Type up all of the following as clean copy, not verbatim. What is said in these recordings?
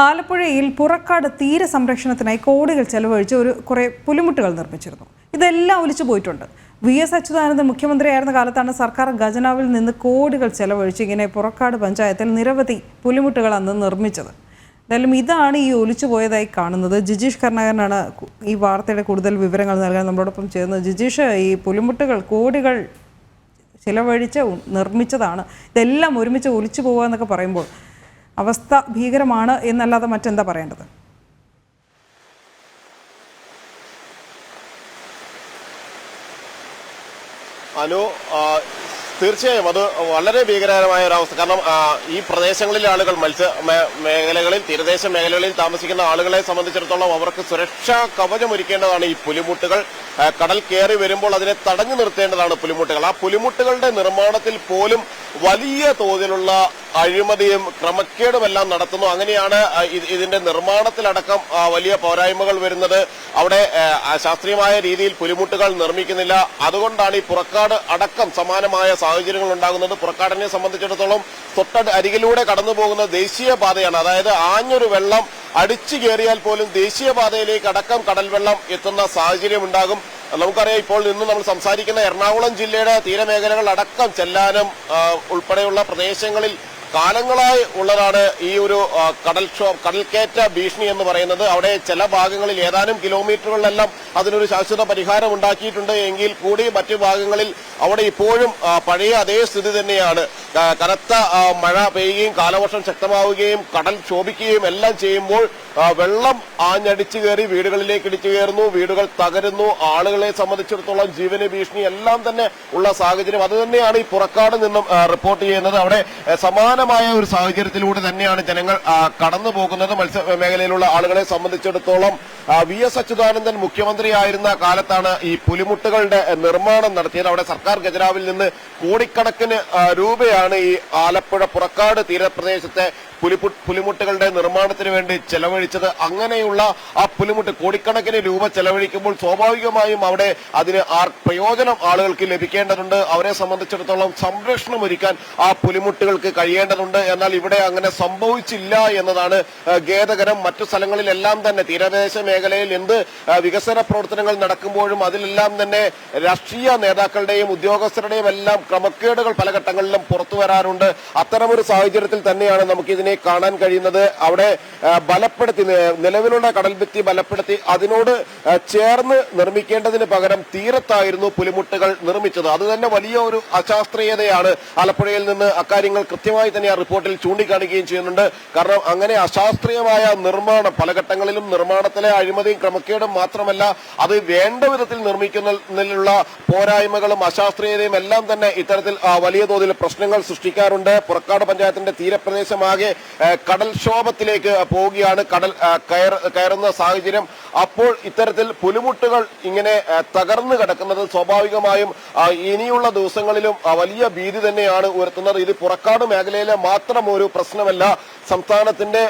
ആലപ്പുഴയിൽ പുറക്കാട് തീരസംരക്ഷണത്തിനായി കോടികൾ ചെലവഴിച്ച് കുറേ പുലിമുട്ടുകൾ നിർമ്മിച്ചിരുന്നു. ഇതെല്ലാം ഒലിച്ചു പോയിട്ടുണ്ട്. VS അച്യുതാനന്ദൻ മുഖ്യമന്ത്രിയായിരുന്ന കാലത്താണ് സർക്കാർ ഖജനാവിൽ നിന്ന് കോടികൾ ചെലവഴിച്ച് ഇങ്ങനെ പുറക്കാട് പഞ്ചായത്തിൽ നിരവധി പുലിമുട്ടുകൾ അന്ന് നിർമ്മിച്ചത്. എന്തായാലും ഇതാണ് ഈ ഒലിച്ചു പോയതായി കാണുന്നത്. ജിജീഷ് കരുണാകരനാണ് ഈ വാർത്തയുടെ കൂടുതൽ വിവരങ്ങൾ നൽകാൻ നമ്മളോടൊപ്പം ചേർന്നത്. ജിജീഷ്, ഈ പുലിമുട്ടുകൾ കോടികൾ ചിലവഴിച്ച് നിർമ്മിച്ചതാണ്. ഇതെല്ലാം ഒരുമിച്ച് ഒലിച്ചു പോകുക എന്നൊക്കെ പറയുമ്പോൾ അവസ്ഥ ഭീകരമാണ് എന്നല്ലാതെ മറ്റെന്താ പറയേണ്ടത്? അനു, തീർച്ചയായും അത് വളരെ ഭീകരമായ ഒരവസ്ഥ. കാരണം ഈ പ്രദേശങ്ങളിലെ ആളുകൾ മേഖലകളിൽ, തീരദേശ മേഖലകളിൽ താമസിക്കുന്ന ആളുകളെ സംബന്ധിച്ചിടത്തോളം അവർക്ക് സുരക്ഷാ കവചം ഒരുക്കേണ്ടതാണ് ഈ പുലിമുട്ടുകൾ. കടൽ കയറി വരുമ്പോൾ അതിനെ തടഞ്ഞു നിർത്തേണ്ടതാണ് പുലിമുട്ടുകൾ. ആ പുലിമുട്ടുകളുടെ നിർമ്മാണത്തിൽ പോലും വലിയ തോതിലുള്ള അഴിമതിയും ക്രമക്കേടുമെല്ലാം നടത്തുന്നു. അങ്ങനെയാണ് ഇതിന്റെ നിർമ്മാണത്തിലടക്കം വലിയ പോരായ്മകൾ വരുന്നത്. അവിടെ ശാസ്ത്രീയമായ രീതിയിൽ പുലിമുട്ടുകൾ നിർമ്മിക്കുന്നില്ല. അതുകൊണ്ടാണ് ഈ പുറക്കാട് അടക്കം സമാനമായ സാഹചര്യങ്ങൾ ഉണ്ടാകുന്നത്. പുറക്കാടിനെ സംബന്ധിച്ചിടത്തോളം അരികിലൂടെ കടന്നു പോകുന്ന ദേശീയപാതയാണ്. അതായത് ആഞ്ഞൊരു വെള്ളം അടിച്ചു കയറിയാൽ പോലും ദേശീയപാതയിലേക്ക് അടക്കം കടൽ വെള്ളം എത്തുന്ന സാഹചര്യം ഉണ്ടാകും. നമുക്കറിയാം, ഇപ്പോൾ നിന്ന് നമ്മൾ സംസാരിക്കുന്ന എറണാകുളം ജില്ലയുടെ തീരമേഖലകൾ അടക്കം ചെല്ലാനം ഉൾപ്പെടെയുള്ള പ്രദേശങ്ങളിൽ കാലങ്ങളായി ഉള്ളതാണ് ഈ ഒരു കടൽക്കയറ്റ ഭീഷണി എന്ന് പറയുന്നത്. അവിടെ ചില ഭാഗങ്ങളിൽ ഏതാനും കിലോമീറ്ററുകളിലെല്ലാം അതിനൊരു ശാശ്വത പരിഹാരം ഉണ്ടാക്കിയിട്ടുണ്ട് എങ്കിൽ കൂടി മറ്റു ഭാഗങ്ങളിൽ അവിടെ ഇപ്പോഴും പഴയ അതേ സ്ഥിതി തന്നെയാണ്. കനത്ത മഴ പെയ്യുകയും കാലവർഷം ശക്തമാവുകയും കടൽ ക്ഷോഭിക്കുകയും എല്ലാം ചെയ്യുമ്പോൾ വെള്ളം ആഞ്ഞടിച്ചു കയറി വീടുകളിലേക്ക് ഇടിച്ചു കയറുന്നു, വീടുകൾ തകരുന്നു. ആളുകളെ സംബന്ധിച്ചിടത്തോളം ജീവന് ഭീഷണി എല്ലാം തന്നെ ഉള്ള സാഹചര്യം അത് തന്നെയാണ് ഈ പുറക്കാട് നിന്നും റിപ്പോർട്ട് ചെയ്യുന്നത്. അവിടെ സമാനമായ ഒരു സാഹചര്യത്തിലൂടെ തന്നെയാണ് ജനങ്ങൾ കടന്നു പോകുന്നത്. മത്സ്യമേഖലയിലുള്ള ആളുകളെ സംബന്ധിച്ചിടത്തോളം VS അച്യുതാനന്ദൻ മുഖ്യമന്ത്രിയായിരുന്ന കാലത്താണ് ഈ പുലിമുട്ടുകളുടെ നിർമ്മാണം നടത്തിയത്. അവിടെ സർക്കാർ ഖജനാവിൽ നിന്ന് കോടിക്കണക്കിന് രൂപയാണ് ഈ ആലപ്പുഴ പുറക്കാട് തീരപ്രദേശത്തെ പുലിമുട്ടുകളുടെ നിർമ്മാണത്തിന് വേണ്ടി ചെലവഴിച്ചത്. അങ്ങനെയുള്ള ആ പുലിമുട്ട് കോടിക്കണക്കിന് രൂപ ചെലവഴിക്കുമ്പോൾ സ്വാഭാവികമായും അവിടെ അതിന് പ്രയോജനം ആളുകൾക്ക് ലഭിക്കേണ്ടതുണ്ട്. അവരെ സംബന്ധിച്ചിടത്തോളം സംരക്ഷണം ഒരുക്കാൻ ആ പുലിമുട്ടുകൾക്ക് കഴിയേണ്ടതുണ്ട്. എന്നാൽ ഇവിടെ അങ്ങനെ സംഭവിച്ചില്ല എന്നതാണ് ഖേദകരം. മറ്റു സ്ഥലങ്ങളിലെല്ലാം തന്നെ തീരദേശ മേഖലയിൽ എന്ത് വികസന പ്രവർത്തനങ്ങൾ നടക്കുമ്പോഴും അതിലെല്ലാം തന്നെ രാഷ്ട്രീയ നേതാക്കളുടെയും ഉദ്യോഗസ്ഥരുടെയും എല്ലാം ക്രമക്കേടുകൾ പല ഘട്ടങ്ങളിലും പുറത്തു വരാറുണ്ട്. അത്തരമൊരു സാഹചര്യത്തിൽ തന്നെയാണ് നമുക്കിതിനെ കാണാൻ കഴിയുന്നത്. അവിടെ ബലപ്പെടുത്തി, നിലവിലുള്ള കടൽഭിത്തി ബലപ്പെടുത്തി അതിനോട് ചേർന്ന് നിർമ്മിക്കേണ്ടതിന് പകരം തീരത്തായിരുന്നു പുലിമുട്ടുകൾ നിർമ്മിച്ചത്. അത് തന്നെ വലിയ ഒരു അശാസ്ത്രീയതയാണ്. ആലപ്പുഴയിൽ നിന്ന് അക്കാര്യങ്ങൾ കൃത്യമായി തന്നെ ആ റിപ്പോർട്ടിൽ ചൂണ്ടിക്കാണിക്കുകയും ചെയ്യുന്നുണ്ട്. കാരണം അങ്ങനെ അശാസ്ത്രീയമായ നിർമ്മാണം പല ഘട്ടങ്ങളിലും നിർമ്മാണത്തിലെ അഴിമതിയും ക്രമക്കേടും മാത്രമല്ല, അത് വേണ്ട വിധത്തിൽ നിർമ്മിക്കുന്നതിലുള്ള പോരായ്മകളും അശാസ്ത്രീയതയും എല്ലാം തന്നെ ഇത്തരത്തിൽ വലിയ തോതിൽ പ്രശ്നങ്ങൾ സൃഷ്ടിക്കാറുണ്ട്. പുറക്കാട് പഞ്ചായത്തിന്റെ തീരപ്രദേശമാകെ കടൽക്ഷോഭത്തിലേക്ക് പോവുകയാണ്, കടൽ കയറുന്ന സാഹചര്യം. അപ്പോൾ ഇത്തരത്തിൽ പുലിമുട്ടുകൾ ഇങ്ങനെ തകർന്നു കിടക്കുന്നത് സ്വാഭാവികമായും ഇനിയുള്ള ദിവസങ്ങളിലും വലിയ ഭീതി തന്നെയാണ് ഉയർത്തുന്നത്. ഇത് പുറക്കാട് മേഖലയിലെ മാത്രം ഒരു പ്രശ്നമല്ല. സംസ്ഥാനത്തിന്റെ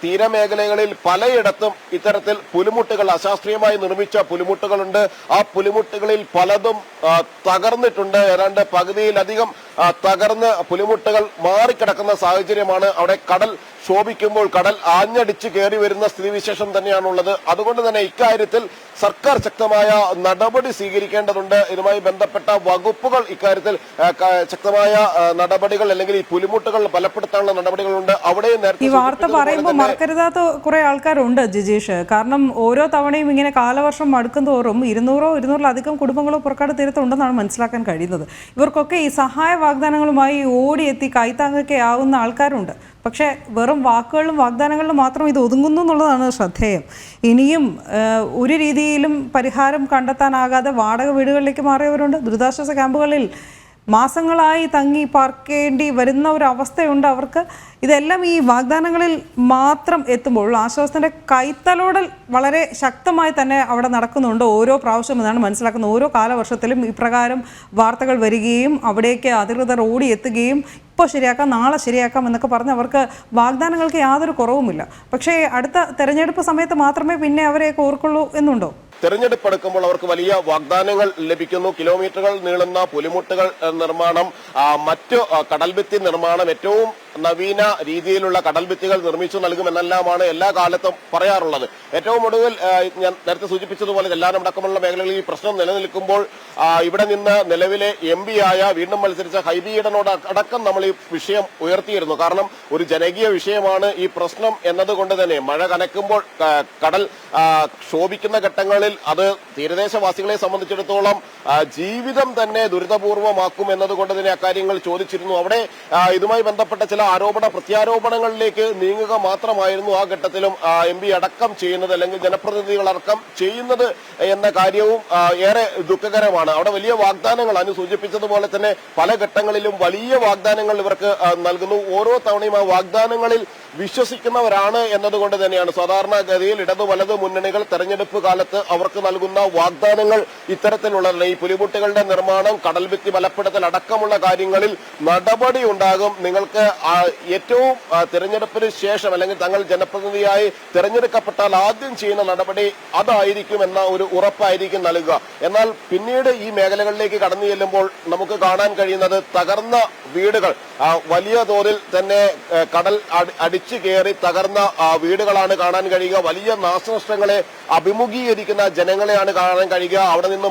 തീരമേഖലകളിൽ പലയിടത്തും ഇത്തരത്തിൽ പുലിമുട്ടുകൾ, അശാസ്ത്രീയമായി നിർമ്മിച്ച പുലിമുട്ടുകളുണ്ട്. ആ പുലിമുട്ടുകളിൽ പലതും തകർന്നിട്ടുണ്ട്. ഏതാണ്ട് പകുതിയിലധികം തകർന്ന് പുലിമുട്ടുകൾ മാറിക്കിടക്കുന്ന സാഹചര്യമാണ്. അവിടെ കടൽ ക്ഷോഭിക്കുമ്പോൾ കടൽ ആഞ്ഞടിച്ച് കയറി വരുന്ന സ്ഥിതിവിശേഷം തന്നെയാണുള്ളത്. അതുകൊണ്ട് തന്നെ ഇക്കാര്യത്തിൽ സർക്കാർ ശക്തമായ നടപടി സ്വീകരിക്കേണ്ടതുണ്ട്. ഇതുമായി ബന്ധപ്പെട്ട വകുപ്പുകൾ ഇക്കാര്യത്തിൽ ശക്തമായ നടപടികൾ, അല്ലെങ്കിൽ ഈ പുലിമുട്ടുകൾ ബലപ്പെടുത്താനുള്ള നടപടികളുണ്ട്. അവിടെ ഈ വാർത്ത പറയുമ്പോൾ മറക്കരുതാത്ത കുറെ ആൾക്കാരുണ്ട് ജിജീഷ്. കാരണം ഓരോ തവണയും ഇങ്ങനെ കാലവർഷം അടുക്കും തോറും 200-200-ലധികം കുടുംബങ്ങളോ പുറക്കാട് തീരത്തുണ്ടെന്നാണ് മനസ്സിലാക്കാൻ കഴിയുന്നത്. ഇവർക്കൊക്കെ ഈ സഹായ വാഗ്ദാനങ്ങളുമായി ഓടിയെത്തി കൈത്താങ്ങൊക്കെ ആവുന്ന ആൾക്കാരുണ്ട്. പക്ഷേ വെറും വാക്കുകളിലും വാഗ്ദാനങ്ങളിലും മാത്രം ഇത് ഒതുങ്ങുന്നു എന്നുള്ളതാണ് ശ്രദ്ധേയം. ഇനിയും ഒരു രീതിയിലും പരിഹാരം കണ്ടെത്താനാകാതെ വാടക വീടുകളിലേക്ക് മാറിയവരുണ്ട്. ദുരിതാശ്വാസ ക്യാമ്പുകളിൽ മാസങ്ങളായി തങ്ങി പാർക്കേണ്ടി വരുന്ന ഒരു അവസ്ഥയുണ്ട് അവർക്ക്. ഇതെല്ലാം ഈ വാഗ്ദാനങ്ങളിൽ മാത്രം എത്തുമ്പോൾ ആശ്വാസത്തിൻ്റെ കൈത്തലോടൽ വളരെ ശക്തമായി തന്നെ അവിടെ നടക്കുന്നുണ്ട് ഓരോ പ്രാവശ്യം എന്നാണ് മനസ്സിലാക്കുന്നത്. ഓരോ കാലവർഷത്തിലും ഇപ്രകാരം വാർത്തകൾ വരികയും അവിടേക്ക് അധികൃതർ ഓടിയെത്തുകയും ഇപ്പോൾ ശരിയാക്കാം, നാളെ ശരിയാക്കാം എന്നൊക്കെ പറഞ്ഞ് അവർക്ക് വാഗ്ദാനങ്ങൾക്ക് യാതൊരു കുറവുമില്ല. പക്ഷേ അടുത്ത തെരഞ്ഞെടുപ്പ് സമയത്ത് മാത്രമേ പിന്നെ അവരെയൊക്കെ ഓർക്കുള്ളൂ എന്നുണ്ടോ? തെരഞ്ഞെടുപ്പ് എടുക്കുമ്പോൾ അവർക്ക് വലിയ വാഗ്ദാനങ്ങൾ ലഭിക്കുന്നു. കിലോമീറ്ററുകൾ നീളുന്ന പുലിമുട്ടുകൾ നിർമ്മാണം, മറ്റു കടൽഭിത്തി നിർമ്മാണം, ഏറ്റവും നവീന രീതിയിലുള്ള കടൽ ഭിത്തികൾ നിർമ്മിച്ചു നൽകുമെന്നെല്ലാമാണ് എല്ലാ കാലത്തും പറയാറുള്ളത്. ഏറ്റവും ഒടുവിൽ ഞാൻ നേരത്തെ സൂചിപ്പിച്ചതുപോലെ എല്ലാവരും അടക്കമുള്ള മേഖലകളിൽ ഈ പ്രശ്നം നിലനിൽക്കുമ്പോൾ ഇവിടെ നിന്ന് നിലവിലെ MP ആയ വീണ്ടും മത്സരിച്ച ഹൈബി ഈഡനോട് അടക്കം നമ്മൾ ഈ വിഷയം ഉയർത്തിയിരുന്നു. കാരണം ഒരു ജനകീയ വിഷയമാണ് ഈ പ്രശ്നം എന്നതുകൊണ്ട് തന്നെ മഴ കനക്കുമ്പോൾ കടൽ ക്ഷോഭിക്കുന്ന ഘട്ടങ്ങളിൽ അത് തീരദേശവാസികളെ സംബന്ധിച്ചിടത്തോളം ജീവിതം തന്നെ ദുരിതപൂർവമാക്കും എന്നതുകൊണ്ട് തന്നെ അക്കാര്യങ്ങൾ ചോദിച്ചിരുന്നു. അവിടെ ഇതുമായി ബന്ധപ്പെട്ട ചില പ്രത്യാരോപണങ്ങളിലേക്ക് നീങ്ങുക മാത്രമായിരുന്നു ആ ഘട്ടത്തിലും MP അടക്കം ചെയ്യുന്നത്, അല്ലെങ്കിൽ ജനപ്രതിനിധികളടക്കം ചെയ്യുന്നത് എന്ന കാര്യവും ഏറെ ദുഃഖകരമാണ്. അവിടെ വലിയ വാഗ്ദാനങ്ങൾ അനു സൂചിപ്പിച്ചതുപോലെ തന്നെ പല ഘട്ടങ്ങളിലും വലിയ വാഗ്ദാനങ്ങൾ ഇവർക്ക് നൽകുന്നു. ഓരോ തവണയും ആ വാഗ്ദാനങ്ങളിൽ വിശ്വസിക്കുന്നവരാണ് എന്നതുകൊണ്ട് തന്നെയാണ് സാധാരണഗതിയിൽ ഇടതു വലതു മുന്നണികൾ തെരഞ്ഞെടുപ്പ് കാലത്ത് അവർക്ക് നൽകുന്ന വാഗ്ദാനങ്ങൾ ഇത്തരത്തിലുള്ളതാണ്. ഈ പുലിമുട്ടുകളുടെ നിർമ്മാണം, കടൽഭിത്തി ബലപ്പെടുത്തൽ അടക്കമുള്ള കാര്യങ്ങളിൽ നടപടി ഉണ്ടാകും, നിങ്ങൾക്ക് ഏറ്റവും തെരഞ്ഞെടുപ്പിന് ശേഷം അല്ലെങ്കിൽ തങ്ങൾ ജനപ്രതിനിധിയായി തെരഞ്ഞെടുക്കപ്പെട്ടാൽ ആദ്യം ചെയ്യുന്ന നടപടി അതായിരിക്കും എന്ന ഒരു ഉറപ്പായിരിക്കും നൽകുക. എന്നാൽ പിന്നീട് ഈ മേഖലകളിലേക്ക് കടന്നു ചെല്ലുമ്പോൾ നമുക്ക് കാണാൻ കഴിയുന്നത് തകർന്ന വീടുകൾ, വലിയ തോതിൽ തന്നെ കടൽ അടിച്ചു കയറി തകർന്ന വീടുകളാണ് കാണാൻ കഴിയുക. വലിയ നാശനഷ്ടങ്ങളെ അഭിമുഖീകരിക്കുന്ന ജനങ്ങളെയാണ് കാണാൻ കഴിയുക. അവിടെ നിന്ന്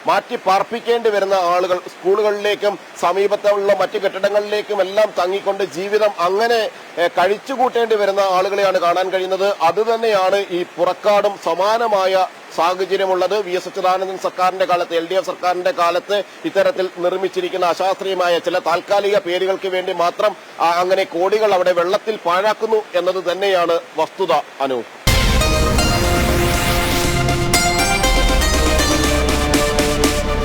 മാറ്റി പാർപ്പിക്കേണ്ടി വരുന്ന ആളുകൾ സ്കൂളുകളിലേക്കും സമീപത്തുള്ള മറ്റു കെട്ടിടങ്ങളിലേക്കും എല്ലാം തങ്ങിക്കൊണ്ട് ജീവിതം അങ്ങനെ കഴിച്ചുകൂട്ടേണ്ടി വരുന്ന ആളുകളെയാണ് കാണാൻ കഴിയുന്നത്. അതുതന്നെയാണ് ഈ പുറക്കാടും സമാനമായ സാഹചര്യമുള്ളത്. VS അച്യുതാനന്ദൻ സർക്കാരിന്റെ കാലത്ത്, LDF സർക്കാരിന്റെ കാലത്ത് ഇത്തരത്തിൽ നിർമ്മിച്ചിരിക്കുന്ന അശാസ്ത്രീയമായ ചില താൽക്കാലിക പേരുകൾക്ക് വേണ്ടി മാത്രം അങ്ങനെ കോടികൾ അവിടെ വെള്ളത്തിൽ പാഴാക്കുന്നു എന്നത് തന്നെയാണ് വസ്തുത. അനു.